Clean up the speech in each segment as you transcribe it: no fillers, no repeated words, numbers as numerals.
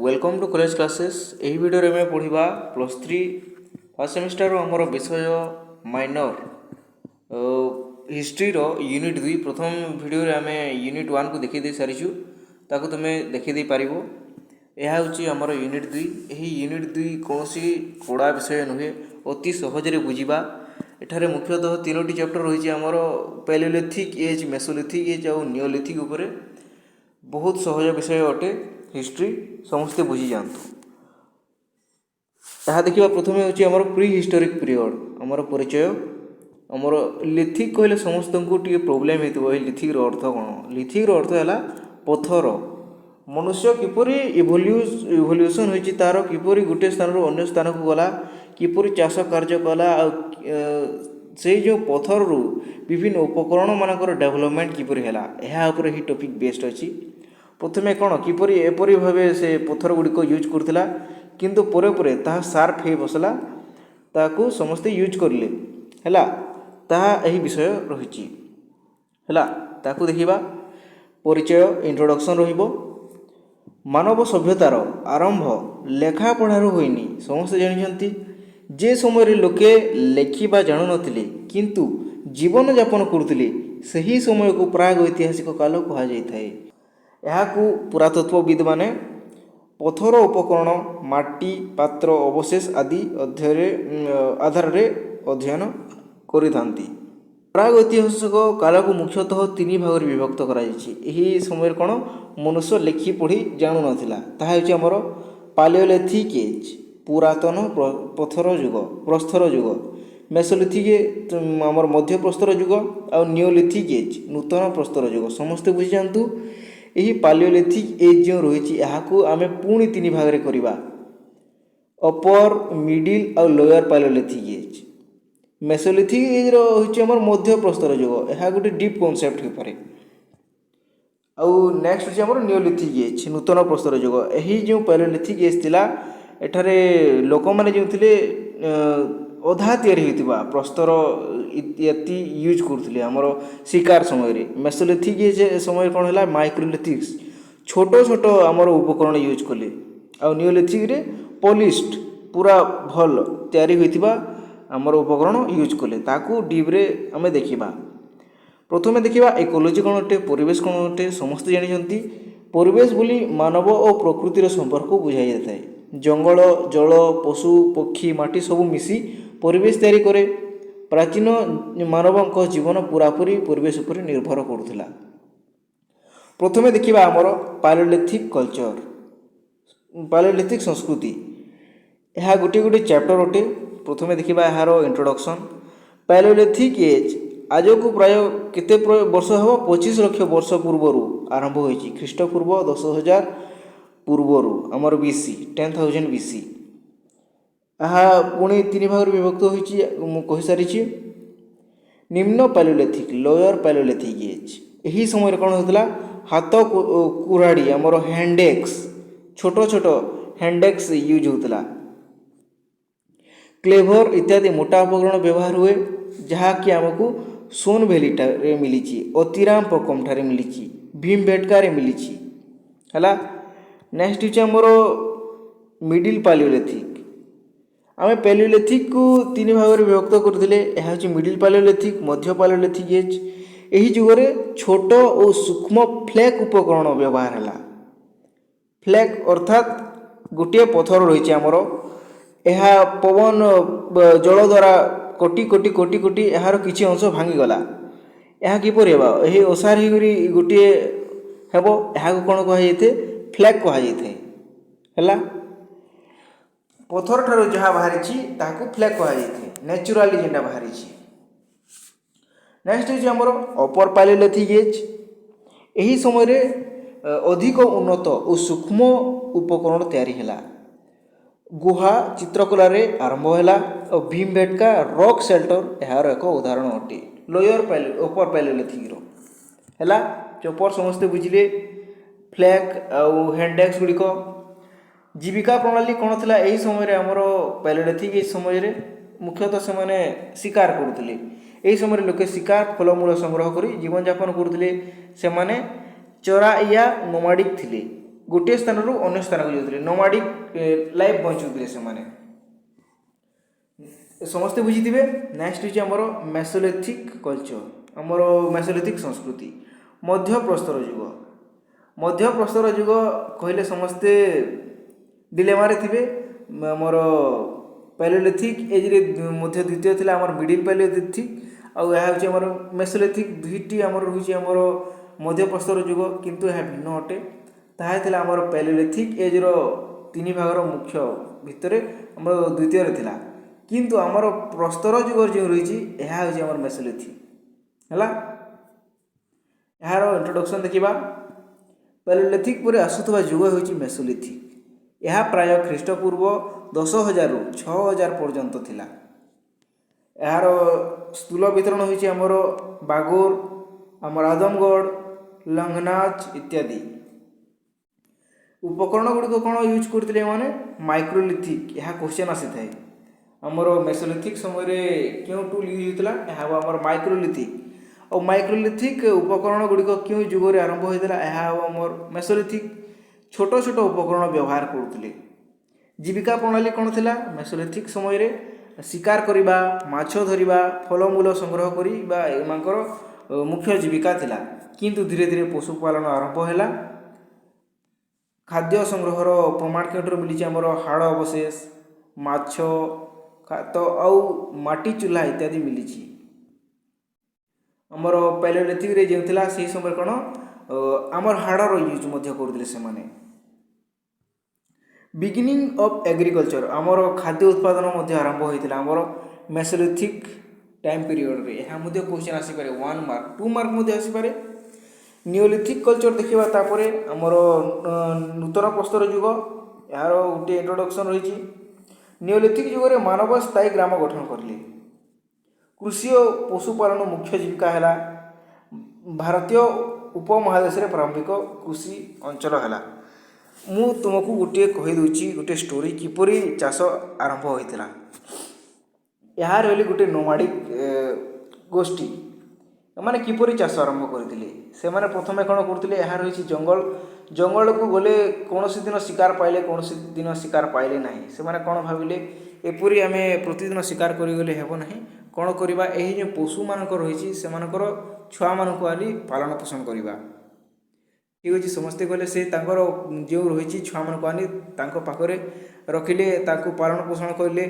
Welcome to college classes. यही video में पढ़ा प्लस थ्री फर्स्ट सेमिस्टर आमर विषय माइनर हिस्ट्री यूनिट 2 प्रथम वीडियो आम यूनिट 1 को देखी सारीचु ताकू तुम्हें देखी पार। यह हूँ आमर यूनिट 2। यही यूनिट 2 कौन कड़ा विषय नुहे, अति सहजरे बुझा। एठारे मुख्यतः 3टी चैप्टर रही आमर पैलियोलिथिक एज, मेसोलिथिक एज और नियोलिथिक उपर। बहुत सहज विषय अटे हिस्ट्री, समस्ते बुझी जातु। यहाँ देखा प्रथम हूँ प्री हिस्टोरिक पीरियड आमर परिचय। आमर लिथिक कहले समस्त को टी प्रोब्लेम हो लिथिक अर्थ कौन। लिथिक अर्थ है पथर। मनुष्य किपरि इभोल्यूशन होती तार किपरि गोटे स्थान अन्य स्थान को गला, किपरि चाष कार्य कला, से जो पथर रु विभिन्न उपकरण मानकर डेवलपमेंट किपरि हैला, यहाँ ही टॉपिक बेस्ड अच्छी। प्रथमे कौन किपरि एपरी भावे से पत्थर गुड़िक यूज करथिला, किंतु परे परे ताहा शार्प हो बसला, ताकू समस्ते यूज करले हैला। ताहा एही विषय रहिछि हैला। ताकू देखिबा। परिचय इंट्रोडक्शन रहिबो। मानव सभ्यतार आरंभ लेखा पढ़ार होइनी। समस्ते जानिछंती जे समय लोके लेखिबा जानु नथिले किंतु जीवन यापन करुथिले, सही समय को प्राग ऐतिहासिक काल कहा जाइथाए। यहाँ पुरातत्वविद माने पथर उपकरण, माटी, पात्र, अवशेष आदि आधार अध्ययन करिथांती। प्राग ऐतिहासिक काल को मुख्यतः 3 भाग विभक्त करा समय कौन मनुष्य लेखि पढ़ी जानु नथिला। ताहा हेछि हमर पालियोलिथिक एज, पुरातन पथर युग, प्रस्तर युग। मेसोलिथिक आमर मध्य प्रस्तर युग और नियोलिथिक एज, नूतन प्रस्तर युग। समस्ते बुझी जातु। यही पालियोलिथिक एज जो रही आम पुणी 3 भाग में करवा। अपर, मिडिल और lower palaeolithic age. Mesolithic age रही मध्य प्रस्तर युग। यह गोटे डीप कॉन्सेप्ट हो पारे। आउ नेक्स्ट होची हमर नियोलिथिक एज, नूतन प्रस्तर युग। यही जो पालियोलिथिक एज थिला, एठारे लोक माने जो थिले अधा तैयारी होइतिबा प्रस्तर इत्यादि यूज करथिले हमर शिकार समय रे। मेसोलिथिक एज समय कोन होला माइक्रोलिथिक्स, छोट छोट हमर उपकरण यूज कले। आ नियोलिथिक रे पॉलिश्ड पूरा भल तैयारी होइतिबा हमर उपकरण यूज कले। ताकू डीप रे हमें देखिबा। प्रथमे देखिबा इकोलॉजी कोन अटे, परिवेश कोन अटे। समस्त जानिछंती परिवेश बोली मानव और प्रकृतिर संपर्क बुझाई जाए। जंगल, जल, पशु, पक्षी, माटी सब मिसी परिवेश तैयारी करे। प्राचीन मानव जीवन पूरापूरी परिवेश उपर निर्भर करुला। प्रथमे देखिबा हमर पालियोलिथिक कल्चर, पालियोलिथिक संस्कृति। यह गोटे गोटे चैप्टर अटे। प्रथमे देखिबा यार इंट्रोडक्शन। पालियोलिथिक एज आज को प्राय केते वर्ष हम 25 लाख वर्ष पूर्व आरंभ होइछि। ख्रीष्टपूर्व 10,000 पूर्व आमर बीसी 10,000 बीसी। यह पुणी 3 भाग विभक्त होइछि कहि सारिछि। निम्न पालियोलिथिक, लोअर पालियोलिथिक एज। यही समय कौन होता हाथ कुराड़ी आमर हैंडेक्स, छोट छोट हैंडेक्स यूज होता। क्लेभर इत्यादि मोटा उपकरण व्यवहार हुए, जहाँकि आमको सोन भैली मिली, अतिराम पकम ठारे मिली, भीमबेटका मिली है। नेक्स्ट होची आमर मिडिल पालियोलिथिक। आम पैलियोलिथिक को 3 भाग में विभक्त करथिले। यह हूँ मिडिल पालियोलिथिक, मध्य पालियोलिथिक एज। यही जुगरे छोट और सूक्ष्म फ्लेक उपकरण व्यवहार है। फ्लेक अर्थात गोटे पथर रही आमर, यह पवन जल द्वारा कोटी कोटी कोटी कोटी यार किसी अंश भांगीगला। यह किपरि हेबा, यही ओसार होगी गोटे हेब। यह कौन कहुए फ्लेक कहुए है। पथर ठार जहाँ बाहरी ताकू फ्लेक कहुए, नेचुराली जेटा बाहरी। नेक्स्ट होची हमर अपर पालियोलिथिक एज। यही समय अधिक उन्नत और सूक्ष्म उपकरण तैयारी है। गुहा चित्रकला रे आरंभ है और भीमबेटका रॉक शेल्टर यार एक उदाहरण अटे। लोअर अपर पालियोलिथिक है। चपर समस्ते बुझिले। फ्लेक आउ हैंडेक्स गुड़िक जीविका प्रणाली कौन थी यही समय आमर पालियोलिथिक एज समय मुख्यतः से शिकार करुले। यही समय लोके शिकार फलमूल संग्रह कर जीवन यापन करुले। से चरा या नोमाडिक थिले। ଗୋଟିଏ ସ୍ଥାନରୁ ଅନ୍ୟ ସ୍ଥାନକୁ ଯାଉଥିଲେ, ନୋମାଡ଼ିକ୍ ଲାଇଫ୍ ବଞ୍ଚୁଥିଲେ ସେମାନେ। ସମସ୍ତେ ବୁଝିଥିବେ। ନେକ୍ସଟ ହେଉଛି ଆମର ମେସୋଲିଥିକ୍ କଲଚର, ଆମର ମେସୋଲିଥିକ୍ ସଂସ୍କୃତି, ମଧ୍ୟପ୍ରସ୍ତର ଯୁଗ। ମଧ୍ୟପ୍ରସ୍ତର ଯୁଗ କହିଲେ ସମସ୍ତେ ଡିଲେମାରେ ଥିବେ। ଆମର ପାଲିଓଲିଥିକ୍ ଏଜ୍ରେ ମଧ୍ୟ ଦ୍ୱିତୀୟ ଥିଲା ଆମର ମିଡ଼ିଲ୍ ପାଲିଓଲିଥିକ୍, ଆଉ ଏହା ହେଉଛି ଆମର ମେସୋଲିଥିକ୍। ଦୁଇଟି ଆମର ରହୁଛି ଆମର ମଧ୍ୟପ୍ରସ୍ତର ଯୁଗ, କିନ୍ତୁ ଏହା ଭିନ୍ନ ଅଟେ। ତାହା ଥିଲା ଆମର ପାଲିଓଲିଥିକ୍ ଏଜ୍ର 3 ଭାଗର ମୁଖ୍ୟ ଭିତରେ ଆମର ଦ୍ୱିତୀୟରେ ଥିଲା, କିନ୍ତୁ ଆମର ପ୍ରସ୍ତର ଯୁଗ ଯେଉଁ ରହିଛି ଏହା ହେଉଛି ଆମର ମେସୋଲିଥିକ୍ ହେଲା। ଏହାର ଇଣ୍ଟ୍ରୋଡକ୍ସନ୍ ଦେଖିବା। ପାଲିଓଲିଥିକ୍ ପରେ ଆସୁଥିବା ଯୁଗ ହେଉଛି ମେସୋଲିଥିକ୍। ଏହା ପ୍ରାୟ ଖ୍ରୀଷ୍ଟପୂର୍ବ 10,000ରୁ 6,000 ପର୍ଯ୍ୟନ୍ତ ଥିଲା। ଏହାର ସ୍ଥୂଳ ବିତରଣ ହେଉଛି ଆମର ବାଗୋର, ଆମର ଆଦମଗଡ଼, ଲଙ୍ଘନାଚ ଇତ୍ୟାଦି। ଉପକରଣ ଗୁଡ଼ିକ କ'ଣ ୟୁଜ୍ କରୁଥିଲେ ଏମାନେ? ମାଇକ୍ରୋଲିଥିକ୍। ଏହା କ୍ୱେଶ୍ଚନ୍ ଆସିଥାଏ ଆମର ମେସୋଲିଥିକ୍ ସମୟରେ କେଉଁ ଟୁଲ୍ ୟୁଜ୍ ହେଉଥିଲା? ଏହା ହେବ ଆମର ମାଇକ୍ରୋଲିଥିକ୍। ଆଉ ମାଇକ୍ରୋଲିଥିକ୍ ଉପକରଣ ଗୁଡ଼ିକ କେଉଁ ଯୁଗରେ ଆରମ୍ଭ ହୋଇଥିଲା? ଏହା ହେବ ଆମର ମେସୋଲିଥିକ୍। ଛୋଟ ଛୋଟ ଉପକରଣ ବ୍ୟବହାର କରୁଥିଲେ। ଜୀବିକା ପ୍ରଣାଳୀ କ'ଣ ଥିଲା ମେସୋଲିଥିକ୍ ସମୟରେ? ଶିକାର କରିବା, ମାଛ ଧରିବା, ଫଳମୂଳ ସଂଗ୍ରହ କରିବା ଏମାନଙ୍କର ମୁଖ୍ୟ ଜୀବିକା ଥିଲା। କିନ୍ତୁ ଧୀରେ ଧୀରେ ପଶୁପାଳନ ଆରମ୍ଭ ହେଲା। ଖାଦ୍ୟ ସଂଗ୍ରହର ପ୍ରମାଣ କେଉଁଠାରୁ ମିଳିଛି? ଆମର ହାଡ଼ ଅବଶେଷ, ମାଛ ତ ଆଉ ମାଟି ଚୁଲା ଇତ୍ୟାଦି ମିଳିଛି। ଆମର ପାଲିଓଲିଥିକ୍ରେ ଯେଉଁ ଥିଲା ସେହି ସମୟରେ କ'ଣ ଆମର ହାଡ଼ର ୟୁଜ୍ ମଧ୍ୟ କରୁଥିଲେ ସେମାନେ। ବିଗିନିଂ ଅଫ୍ ଏଗ୍ରିକଲଚର, ଆମର ଖାଦ୍ୟ ଉତ୍ପାଦନ ମଧ୍ୟ ଆରମ୍ଭ ହୋଇଥିଲା ଆମର ମେସୋଲିଥିକ୍ ଟାଇମ୍ ପିରିୟଡ଼ରେ। ଏହା ମଧ୍ୟ କ୍ୱେଶ୍ଚନ୍ ଆସିପାରେ 1 ମାର୍କ 2 ମାର୍କ ମଧ୍ୟ ଆସିପାରେ। ନିଓଲିଥିକ୍ କଲଚର ଦେଖିବା। ତାପରେ ଆମର ନୂତନ ପ୍ରସ୍ତର ଯୁଗ, ଏହାର ଗୋଟିଏ ଇଣ୍ଟ୍ରୋଡକ୍ସନ୍ ରହିଛି। ନିଓଲିଥିକ୍ ଯୁଗରେ ମାନବ ସ୍ଥାୟୀ ଗ୍ରାମ ଗଠନ କରିଲେ। କୃଷି ଓ ପଶୁପାଳନ ମୁଖ୍ୟ ଜୀବିକା ହେଲା। ଭାରତୀୟ ଉପମହାଦେଶରେ ପ୍ରାରମ୍ଭିକ କୃଷି ଅଞ୍ଚଳ ହେଲା। ମୁଁ ତୁମକୁ ଗୋଟିଏ କହିଦେଉଛି ଗୋଟିଏ ଷ୍ଟୋରି କିପରି ଚାଷ ଆରମ୍ଭ ହୋଇଥିଲା। ଏହା ରହିଲେ ଗୋଟିଏ ନୋମାଡ଼ିକ୍ ଗୋଷ୍ଠୀ। ଏମାନେ କିପରି ଚାଷ ଆରମ୍ଭ କରିଥିଲେ? ସେମାନେ ପ୍ରଥମେ କ'ଣ କରୁଥିଲେ? ଏହା ରହିଛି ଜଙ୍ଗଲ। ଜଙ୍ଗଲକୁ ଗଲେ କୌଣସି ଦିନ ଶିକାର ପାଇଲେ, କୌଣସି ଦିନ ଶିକାର ପାଇଲେ ନାହିଁ। ସେମାନେ କ'ଣ ଭାବିଲେ, ଏପରି ଆମେ ପ୍ରତିଦିନ ଶିକାର କରିଗଲେ ହେବ ନାହିଁ। କ'ଣ କରିବା? ଏହି ଯେଉଁ ପଶୁମାନଙ୍କ ରହିଛି ସେମାନଙ୍କର ଛୁଆମାନଙ୍କୁ ଆଣି ପାଳନ ପୋଷଣ କରିବା। ଠିକ୍ ଅଛି, ସମସ୍ତେ ଗଲେ। ସେ ତାଙ୍କର ଯେଉଁ ରହିଛି ଛୁଆମାନଙ୍କୁ ଆଣି ତାଙ୍କ ପାଖରେ ରଖିଲେ, ତାଙ୍କୁ ପାଳନ ପୋଷଣ କରିଲେ।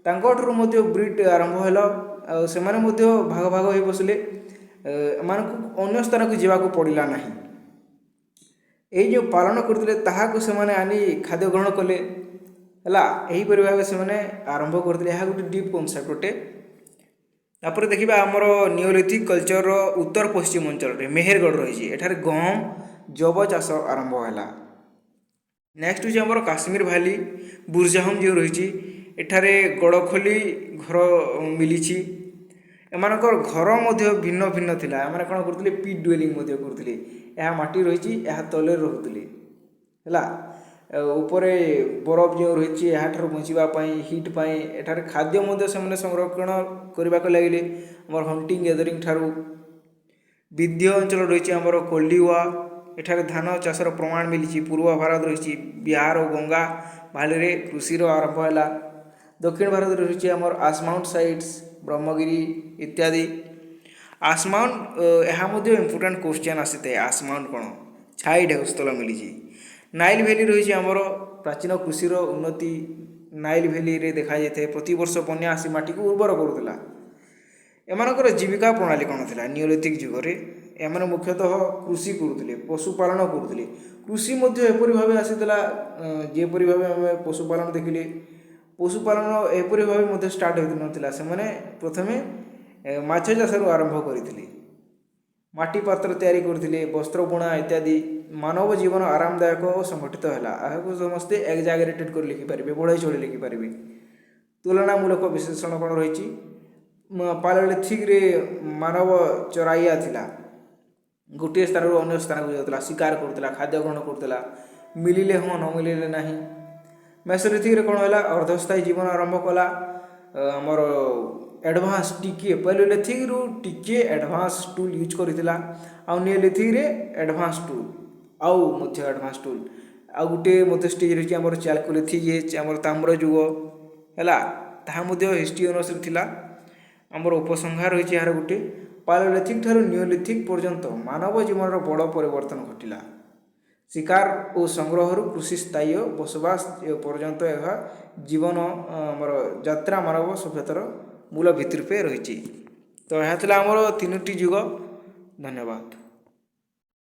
ତାଙ୍କଠାରୁ ମଧ୍ୟ ବ୍ରିଡ୍ ଆରମ୍ଭ ହେଲା। ଆଉ ସେମାନେ ମଧ୍ୟ ଭାଗ ଭାଗ ହୋଇ ବସିଲେ। ଏମାନଙ୍କୁ ଅନ୍ୟ ସ୍ଥାନକୁ ଯିବାକୁ ପଡ଼ିଲା ନାହିଁ। ଏହି ଯେଉଁ ପାଳନ କରୁଥିଲେ ତାହାକୁ ସେମାନେ ଆଣି ଖାଦ୍ୟ ଗ୍ରହଣ କଲେ ହେଲା। ଏହିପରି ଭାବେ ସେମାନେ ଆରମ୍ଭ କରିଥିଲେ। ଏହା ଗୋଟେ ଡିପ୍ କନସେପ୍ଟ ଅଟେ। ତାପରେ ଦେଖିବା ଆମର ନିଓଲିଥିକ୍ କଲଚରର ଉତ୍ତର ପଶ୍ଚିମ ଅଞ୍ଚଳରେ ମେହେରଗଡ଼ ରହିଛି। ଏଠାରେ ଗହମ, ଯବ ଚାଷ ଆରମ୍ଭ ହେଲା। ନେକ୍ସଟ ହେଉଛି ଆମର କାଶ୍ମୀର ଭ୍ୟାଲି, ବୁର୍ଜାହୋମ ଯେଉଁ ରହିଛି। ଏଠାରେ ଗଡ଼ଖଲି ଘର ମିଳିଛି। ଏମାନଙ୍କର ଘର ମଧ୍ୟ ଭିନ୍ନ ଭିନ୍ନ ଥିଲା। ଏମାନେ କ'ଣ କରୁଥିଲେ? ପିଟ୍ ଡୁଏଲିଂ ମଧ୍ୟ କରୁଥିଲେ। ଏହା ମାଟି ରହିଛି, ଏହା ତଳେ ରହୁଥିଲେ ହେଲା। ଉପରେ ବରଫ ଯେଉଁ ରହିଛି ଏହାଠାରୁ ବଞ୍ଚିବା ପାଇଁ, ହିଟ୍ ପାଇଁ ଏଠାରେ ଖାଦ୍ୟ ମଧ୍ୟ ସେମାନେ ସଂରକ୍ଷଣ କରିବାକୁ ଲାଗିଲେ ଆମର ହଣ୍ଟିଂ ଗ୍ୟାଦରିଂ ଠାରୁ। ବିନ୍ଧ୍ୟ ଅଞ୍ଚଳ ରହିଛି ଆମର କୋଲ୍ଡିୱା। ଏଠାରେ ଧାନ ଚାଷର ପ୍ରମାଣ ମିଳିଛି। ପୂର୍ବ ଭାରତ ରହିଛି, ବିହାର ଓ ଗଙ୍ଗା ଭାଲିରେ କୃଷିର ଆରମ୍ଭ ହେଲା। ଦକ୍ଷିଣ ଭାରତରେ ରହିଛି ଆମର ଆସମାଉଣ୍ଟ ସାଇଟ୍ସ, ବ୍ରହ୍ମଗିରି ଇତ୍ୟାଦି। ଆସମାଉଣ୍ଟ ଏହା ମଧ୍ୟ ଇମ୍ପୋର୍ଟାଣ୍ଟ କ୍ୱେଶ୍ଚନ୍ ଆସିଥାଏ। ଆସମାଉଣ୍ଟ କ'ଣ? ଛାଇ ଢେଉସ୍ଥଳ ମିଳିଛି। ନାଇଲ୍ ଭ୍ୟାଲି ରହିଛି ଆମର ପ୍ରାଚୀନ କୃଷିର ଉନ୍ନତି ନାଇଲ୍ ଭ୍ୟାଲିରେ ଦେଖାଯାଇଥାଏ। ପ୍ରତିବର୍ଷ ବନ୍ୟା ଆସି ମାଟିକୁ ଉର୍ବର କରୁଥିଲା। ଏମାନଙ୍କର ଜୀବିକା ପ୍ରଣାଳୀ କ'ଣ ଥିଲା? ନିଓଲିଥିକ୍ ଯୁଗରେ ଏମାନେ ମୁଖ୍ୟତଃ କୃଷି କରୁଥିଲେ, ପଶୁପାଳନ କରୁଥିଲେ। କୃଷି ମଧ୍ୟ ଏପରି ଭାବେ ଆସିଥିଲା ଯେପରି ଭାବେ ଆମେ ପଶୁପାଳନ ଦେଖିଲେ। ପଶୁପାଳନ ଏପରି ଭାବେ ମଧ୍ୟ ଷ୍ଟାର୍ଟ ହୋଇନଥିଲା। ସେମାନେ ପ୍ରଥମେ ମାଛ ଚାଷରୁ ଆରମ୍ଭ କରିଥିଲେ। ମାଟି ପାତ୍ର ତିଆରି କରିଥିଲେ, ବସ୍ତ୍ର ବୁଣା ଇତ୍ୟାଦି। ମାନବ ଜୀବନ ଆରାମଦାୟକ ଓ ସଂଗଠିତ ହେଲା। ଏହାକୁ ସମସ୍ତେ ଏକ୍ଜାଗରେଟେଡ୍ କରି ଲେଖିପାରିବେ, ବଢ଼େଇ ଚଢ଼େଇ ଲେଖିପାରିବେ। ତୁଳନାମୂଳକ ବିଶେଷଣ କ'ଣ ରହିଛି? ପାଲିଓଲିଥିକ୍ରେ ମାନବ ଚରାଇଆ ଥିଲା। ଗୋଟିଏ ସ୍ଥାନରୁ ଅନ୍ୟ ସ୍ଥାନକୁ ଯାଉଥିଲା, ଶିକାର କରୁଥିଲା, ଖାଦ୍ୟ ଗ୍ରହଣ କରୁଥିଲା। ମିଳିଲେ ହଁ, ନ ମିଳିଲେ ନାହିଁ। ମେସୋଲିଥିକ୍ରେ କ'ଣ ହେଲା? ଅର୍ଦ୍ଧସ୍ଥାୟୀ ଜୀବନ ଆରମ୍ଭ କଲା। ଆମର ଆଡ଼ଭାନ୍ସ ଟିକିଏ ପାଲିଓଲିଥିକ୍ରୁ ଟିକିଏ ଆଡ଼ଭାନ୍ସ ଟୁଲ୍ ୟୁଜ୍ କରିଥିଲା। ଆଉ ନିଓଲିଥିକ୍ରେ ଆଡ଼ଭାନ୍ସ ଟୁଲ୍ ଆଉ ମଧ୍ୟ ଆଡ଼ଭାନ୍ସ ଟୁଲ୍। ଆଉ ଗୋଟେ ମଧ୍ୟ ଷ୍ଟେଜ୍ ରହିଛି ଆମର ଚାଲକୋଲିଥିକ୍ ଆମର ତାମ୍ର ଯୁଗ ହେଲା, ତାହା ମଧ୍ୟ ହିଷ୍ଟ୍ରି ଅନର୍ସରେ ଥିଲା। ଆମର ଉପସଂହାର ରହିଛି ଏହାର ଗୋଟେ ପାଲୋଲିଥିକ୍ ଠାରୁ ନିଓଲିଥିକ୍ ପର୍ଯ୍ୟନ୍ତ ମାନବ ଜୀବନର ବଡ଼ ପରିବର୍ତ୍ତନ ଘଟିଲା। ଶିକାର ଓ ସଂଗ୍ରହରୁ କୃଷି ସ୍ଥାୟୀ ବସବାସ ପର୍ଯ୍ୟନ୍ତ ଏହା ଜୀବନ ଆମର ଯାତ୍ରା ମାନବ ସଭ୍ୟତାର ମୂଳ ଭିତ୍ତି ରୂପେ ରହିଛି। ତ ଏହା ଥିଲା ଆମର 3ଟି ଯୁଗ। ଧନ୍ୟବାଦ।